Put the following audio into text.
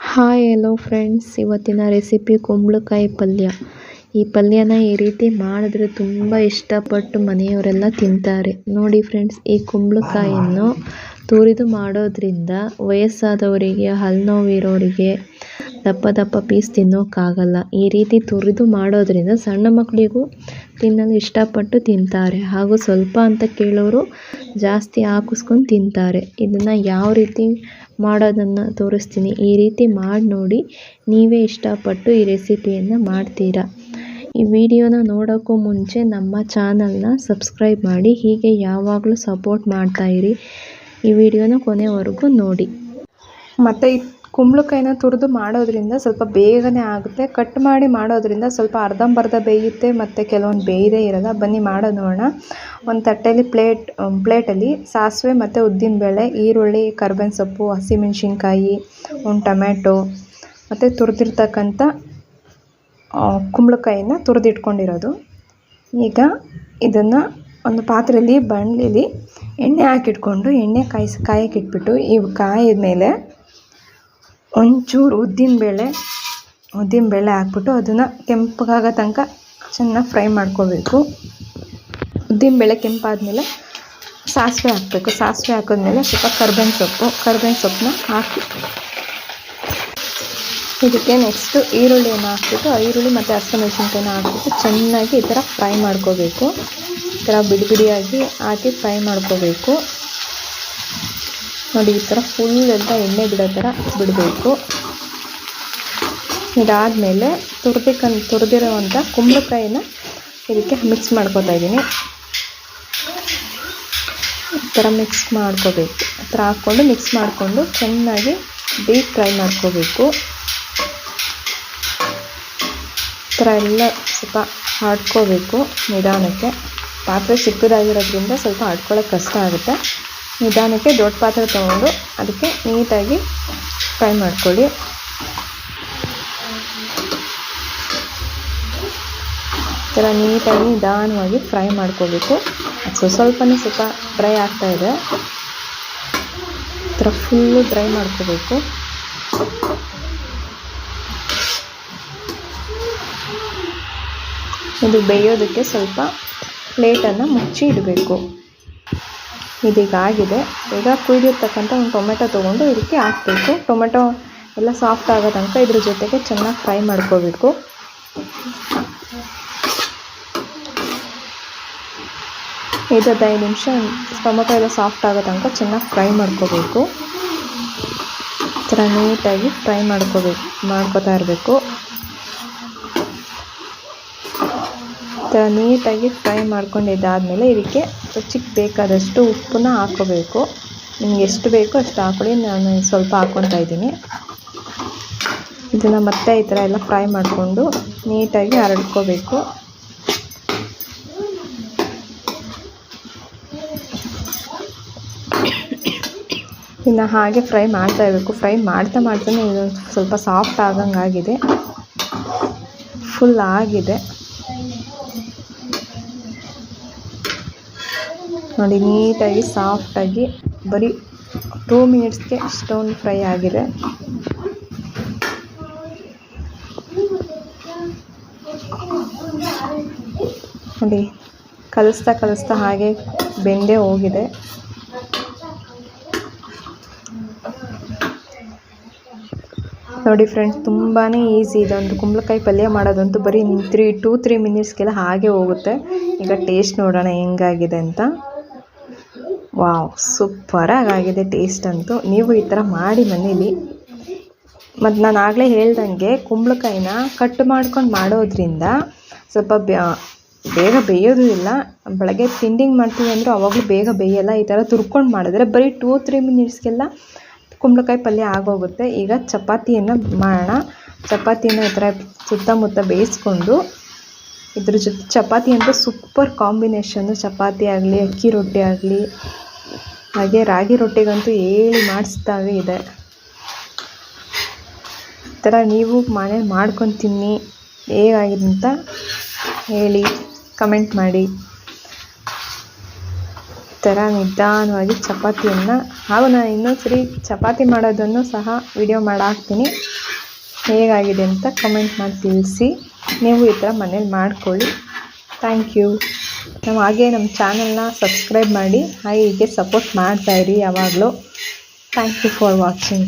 Hi hello friends, ಇವತ್ತಿನ recipe ಕುಂಬಳಕಾಯಿ ಪಲ್ಯ. ಈ ಪಲ್ಯನ ಈ ರೀತಿ ಮಾಡಿದ್ರೆ ತುಂಬ ಇಷ್ಟಪಟ್ಟು ಮನೆಯವರೆಲ್ಲ ತಿಂತಾರೆ. ನೋಡಿ ಫ್ರೆಂಡ್ಸ್, ಈ ಕುಂಬಳಕಾಯಿಯನ್ನು ತುರಿದು ಮಾಡೋದ್ರಿಂದ ವಯಸ್ಸಾದವರಿಗೆ, ಹಲ್ಲು ನೋವಿರೋರಿಗೆ ದಪ್ಪ ದಪ್ಪ ಪೀಸ್ ತಿನ್ನೋಕ್ಕಾಗಲ್ಲ. ಈ ರೀತಿ ತುರಿದು ಮಾಡೋದ್ರಿಂದ ಸಣ್ಣ ಮಕ್ಕಳಿಗೂ ತಿನ್ನಲು ಇಷ್ಟಪಟ್ಟು ತಿಂತಾರೆ. ಹಾಗೂ ಸ್ವಲ್ಪ ಅಂತ ಕೇಳೋರು ಜಾಸ್ತಿ ಹಾಕಿಸ್ಕೊಂಡು ತಿಂತಾರೆ. ಇದನ್ನು ಯಾವ ರೀತಿ ಮಾಡೋದನ್ನು ತೋರಿಸ್ತೀನಿ. ಈ ರೀತಿ ಮಾಡಿ ನೋಡಿ, ನೀವೇ ಇಷ್ಟಪಟ್ಟು ಈ ರೆಸಿಪಿಯನ್ನು ಮಾಡ್ತೀರಾ. ಈ ವಿಡಿಯೋನ ನೋಡೋಕ್ಕೂ ಮುಂಚೆ ನಮ್ಮ ಚಾನಲ್ನ ಸಬ್ಸ್ಕ್ರೈಬ್ ಮಾಡಿ. ಹೀಗೆ ಯಾವಾಗಲೂ ಸಪೋರ್ಟ್ ಮಾಡ್ತಾಯಿರಿ. ಈ ವಿಡಿಯೋನ ಕೊನೆವರೆಗೂ ನೋಡಿ. ಮತ್ತು ಈ ಕುಂಬಳಕಾಯಿನ ತುರಿದು ಮಾಡೋದ್ರಿಂದ ಸ್ವಲ್ಪ ಬೇಗನೆ ಆಗುತ್ತೆ. ಕಟ್ ಮಾಡಿ ಮಾಡೋದ್ರಿಂದ ಸ್ವಲ್ಪ ಅರ್ಧಂಬರ್ಧ ಬೇಯುತ್ತೆ ಮತ್ತು ಕೆಲವೊಂದು ಬೇಯದೇ ಇರೋಲ್ಲ. ಬನ್ನಿ ಮಾಡೋದು ನೋಡೋಣ. ಒಂದು ತಟ್ಟೆಯಲ್ಲಿ ಪ್ಲೇಟಲ್ಲಿ ಸಾಸಿವೆ ಮತ್ತು ಉದ್ದಿನಬೇಳೆ, ಈರುಳ್ಳಿ, ಕರ್ಬೇವಿನ ಸೊಪ್ಪು, ಹಸಿಮೆಣಸಿನ್ಕಾಯಿ, ಒಂದು ಟೊಮ್ಯಾಟೊ ಮತ್ತು ತುರಿದಿರ್ತಕ್ಕಂಥ ಕುಂಬಳಕಾಯಿನ ತುರಿದಿಟ್ಕೊಂಡಿರೋದು. ಈಗ ಇದನ್ನು ಒಂದು ಪಾತ್ರೆಯಲ್ಲಿ ಬಾಣಲೆಯಲ್ಲಿ ಎಣ್ಣೆ ಹಾಕಿಟ್ಕೊಂಡು ಎಣ್ಣೆ ಕಾಯಕ್ಕಿಟ್ಬಿಟ್ಟು ಈ ಕಾಯಿದ ಮೇಲೆ ಒಂಚೂರು ಉದ್ದಿನಬೇಳೆ ಹಾಕ್ಬಿಟ್ಟು ಅದನ್ನು ಕೆಂಪಗಾಗೋ ತನಕ ಚೆನ್ನಾಗಿ ಫ್ರೈ ಮಾಡ್ಕೋಬೇಕು. ಉದ್ದಿನಬೇಳೆ ಕೆಂಪಾದಮೇಲೆ ಸಾಸಿವೆ ಹಾಕಬೇಕು. ಸಾಸಿವೆ ಹಾಕಿದ್ಮೇಲೆ ಸ್ವಲ್ಪ ಕರ್ಬೇವಿನ ಸೊಪ್ಪನ್ನ ಹಾಕಿ ಇದಕ್ಕೆ ನೆಕ್ಸ್ಟು ಈರುಳ್ಳಿಯನ್ನು ಹಾಕ್ಬಿಟ್ಟು ಈರುಳ್ಳಿ ಮತ್ತು ಹಸಿಮೆಣಸಿನ್ಕಾಯಿನ ಹಾಕ್ಬಿಟ್ಟು ಚೆನ್ನಾಗಿ ಈ ಥರ ಫ್ರೈ ಮಾಡ್ಕೋಬೇಕು. ಈ ಥರ ಬಿಡಿಯಾಗಿ ಹಾಕಿ ಫ್ರೈ ಮಾಡ್ಕೋಬೇಕು. ನೋಡಿ, ಈ ಥರ ಫುಲ್ ಎಲ್ಲ ಎಣ್ಣೆ ಬಿಡೋ ಥರ ಬಿಡಬೇಕು. ಇದಾದಮೇಲೆ ತುರಿದಿರೋವಂಥ ಕುಂಬಳಕಾಯಿನ ಇದಕ್ಕೆ ಮಿಕ್ಸ್ ಮಾಡ್ಕೊತಾ ಇದ್ದೀನಿ. ಈ ಥರ ಮಿಕ್ಸ್ ಮಾಡ್ಕೋಬೇಕು. ಈ ಥರ ಹಾಕ್ಕೊಂಡು ಮಿಕ್ಸ್ ಮಾಡಿಕೊಂಡು ಚೆನ್ನಾಗಿ ಡೀಪ್ ಫ್ರೈ ಮಾಡ್ಕೋಬೇಕು. ಈ ಥರ ಎಲ್ಲ ಸ್ವಲ್ಪ ಆಡ್ಕೋಬೇಕು ನಿಧಾನಕ್ಕೆ. ಪಾತ್ರೆ ಚಿಕ್ಕದಾಗಿರೋದ್ರಿಂದ ಸ್ವಲ್ಪ ಆಡ್ಕೊಳ್ಳೋಕೆ ಕಷ್ಟ ಆಗುತ್ತೆ. ನಿಧಾನಕ್ಕೆ ದೊಡ್ಡ ಪಾತ್ರೆ ತೊಗೊಂಡು ಅದಕ್ಕೆ ನೀಟಾಗಿ ಫ್ರೈ ಮಾಡ್ಕೊಳ್ಳಿ. ಈ ಥರ ನೀಟಾಗಿ ನಿಧಾನವಾಗಿ ಫ್ರೈ ಮಾಡ್ಕೋಬೇಕು. ಸ್ವಲ್ಪನೇ ಸ್ವಲ್ಪ ಡ್ರೈ ಆಗ್ತಾಯಿದೆ. ಈ ಥರ ಫುಲ್ಲು ಡ್ರೈ ಮಾಡ್ಕೋಬೇಕು. ಇದು ಬೇಯೋದಕ್ಕೆ ಸ್ವಲ್ಪ ಪ್ಲೇಟನ್ನು ಮುಚ್ಚಿ ಇಡಬೇಕು. ಇದೀಗಾಗಿದೆ. ಈಗ ಕುಯ್ದಿರ್ತಕ್ಕಂಥ ಒಂದು ಟೊಮೆಟೊ ತೊಗೊಂಡು ಇದಕ್ಕೆ ಹಾಕಬೇಕು. ಟೊಮೆಟೊ ಎಲ್ಲ ಸಾಫ್ಟ್ ಆಗೋ ತನಕ ಇದ್ರ ಜೊತೆಗೆ ಚೆನ್ನಾಗಿ ಫ್ರೈ ಮಾಡ್ಕೋಬೇಕು. ಇದು 5 ನಿಮಿಷ ಟೊಮೆಟೊ ಎಲ್ಲ ಸಾಫ್ಟ್ ಆಗೋ ತನಕ ಚೆನ್ನಾಗಿ ಫ್ರೈ ಮಾಡ್ಕೋಬೇಕು. ಈ ಥರ ನೀಟಾಗಿ ಫ್ರೈ ಮಾಡ್ಕೋತಾ ಇರಬೇಕು. ಈ ಥರ ನೀಟಾಗಿ ಫ್ರೈ ಮಾಡ್ಕೊಂಡಿದ್ದಾದಮೇಲೆ ಇದಕ್ಕೆ ರುಚಿಗೆ ಬೇಕಾದಷ್ಟು ಉಪ್ಪನ್ನ ಹಾಕ್ಕೋಬೇಕು. ನಿಮ್ಗೆ ಎಷ್ಟು ಬೇಕೋ ಅಷ್ಟು ಹಾಕ್ಕೊಳ್ಳಿ. ನಾನು ಸ್ವಲ್ಪ ಹಾಕ್ಕೊತಾ ಇದ್ದೀನಿ. ಇದನ್ನು ಮತ್ತೆ ಈ ಥರ ಎಲ್ಲ ಫ್ರೈ ಮಾಡಿಕೊಂಡು ನೀಟಾಗಿ ಹರಡ್ಕೋಬೇಕು. ಇನ್ನು ಹಾಗೆ ಫ್ರೈ ಮಾಡ್ತಾ ಇರಬೇಕು. ಫ್ರೈ ಮಾಡ್ತಾನೆ ಇದು ಸ್ವಲ್ಪ ಸಾಫ್ಟ್ ಆಗಂಗಾಗಿದೆ. ಫುಲ್ ಆಗಿದೆ ನೋಡಿ. ನೀಟಾಗಿ ಸಾಫ್ಟಾಗಿ ಬರೀ 2 ಮಿನಿಟ್ಸ್ಗೆ ಅಷ್ಟೊಂದು ಫ್ರೈ ಆಗಿದೆ. ನೋಡಿ, ಕಲಿಸ್ತಾ ಹಾಗೆ ಬೆಂದೇ ಹೋಗಿದೆ. ನೋಡಿ ಫ್ರೆಂಡ್ಸ್, ತುಂಬಾ ಈಸಿ ಇದೊಂದು ಕುಂಬಳಕಾಯಿ ಪಲ್ಯ ಮಾಡೋದಂತೂ. ಬರೀ 2-3 ಮಿನಿಟ್ಸ್ಗೆಲ್ಲ ಹಾಗೆ ಹೋಗುತ್ತೆ. ಈಗ ಟೇಸ್ಟ್ ನೋಡೋಣ ಹೆಂಗಾಗಿದೆ ಅಂತ. ವಾವ್, ಸೂಪರಾಗಿದೆ ಟೇಸ್ಟ್ ಅಂತೂ. ನೀವು ಈ ಥರ ಮಾಡಿ ಮನೇಲಿ. ಮತ್ತು ನಾನು ಆಗಲೇ ಹೇಳ್ದಂಗೆ ಕುಂಬಳಕಾಯಿನ ಕಟ್ ಮಾಡ್ಕೊಂಡು ಮಾಡೋದ್ರಿಂದ ಸ್ವಲ್ಪ ಬೇಗ ಬೇಯೋದು ಇಲ್ಲ. ಬೆಳಗ್ಗೆ ತಿಂಡಿಗೆ ಮಾಡ್ತೀವಿ ಅಂದರೂ ಅವಾಗಲೂ ಬೇಗ ಬೇಯಲ್ಲ. ಈ ಥರ ತುರ್ಕೊಂಡು ಮಾಡಿದ್ರೆ ಬರೀ 2-3 ಮಿನಿಟ್ಸ್ಗೆಲ್ಲ ಕುಂಬಳಕಾಯಿ ಪಲ್ಯ ಆಗೋಗುತ್ತೆ. ಈಗ ಚಪಾತಿಯನ್ನು ಮಾಡೋಣ. ಚಪಾತಿಯನ್ನು ಈ ಥರ ಸುತ್ತಮುತ್ತ ಬೇಯಿಸ್ಕೊಂಡು ಇದ್ರ ಜೊತೆ ಚಪಾತಿ ಅಂತೂ ಸೂಪರ್ ಕಾಂಬಿನೇಷನ್ನು. ಚಪಾತಿ ಆಗಲಿ, ಅಕ್ಕಿ ರೊಟ್ಟಿ ಆಗಲಿ, ಹಾಗೆ ರಾಗಿ ರೊಟ್ಟಿಗಂತೂ ಹೇಳಿ ಮಾಡಿಸ್ತಾವೆ ಇದೆ. ಈ ಥರ ನೀವು ಮನೇಲಿ ಮಾಡ್ಕೊಂಡು ತಿನ್ನಿ. ಹೇಗಾಗಿದೆ ಅಂತ ಹೇಳಿ, ಕಮೆಂಟ್ ಮಾಡಿ. ಥರ ನಿಧಾನವಾಗಿ ಚಪಾತಿಯನ್ನು ಹಾಗೂ ನಾನು ಇನ್ನೊಂದು ಸರಿ ಚಪಾತಿ ಮಾಡೋದನ್ನು ಸಹ ವಿಡಿಯೋ ಮಾಡಿ ಹಾಕ್ತೀನಿ. ಹೇಗಾಗಿದೆ ಅಂತ ಕಮೆಂಟ್ ಮಾಡಿ ತಿಳಿಸಿ. ನೀವು ಈ ಥರ ಮನೇಲಿ ಮಾಡ್ಕೊಳ್ಳಿ. Thank you. ಹಾಗೆ ನಮ್ಮ ಚಾನಲ್ನ ಸಬ್ಸ್ಕ್ರೈಬ್ ಮಾಡಿ ಹೀಗೆ ಸಪೋರ್ಟ್ ಮಾಡ್ತಾಯಿರಿ ಯಾವಾಗಲೂ. Thank you for watching.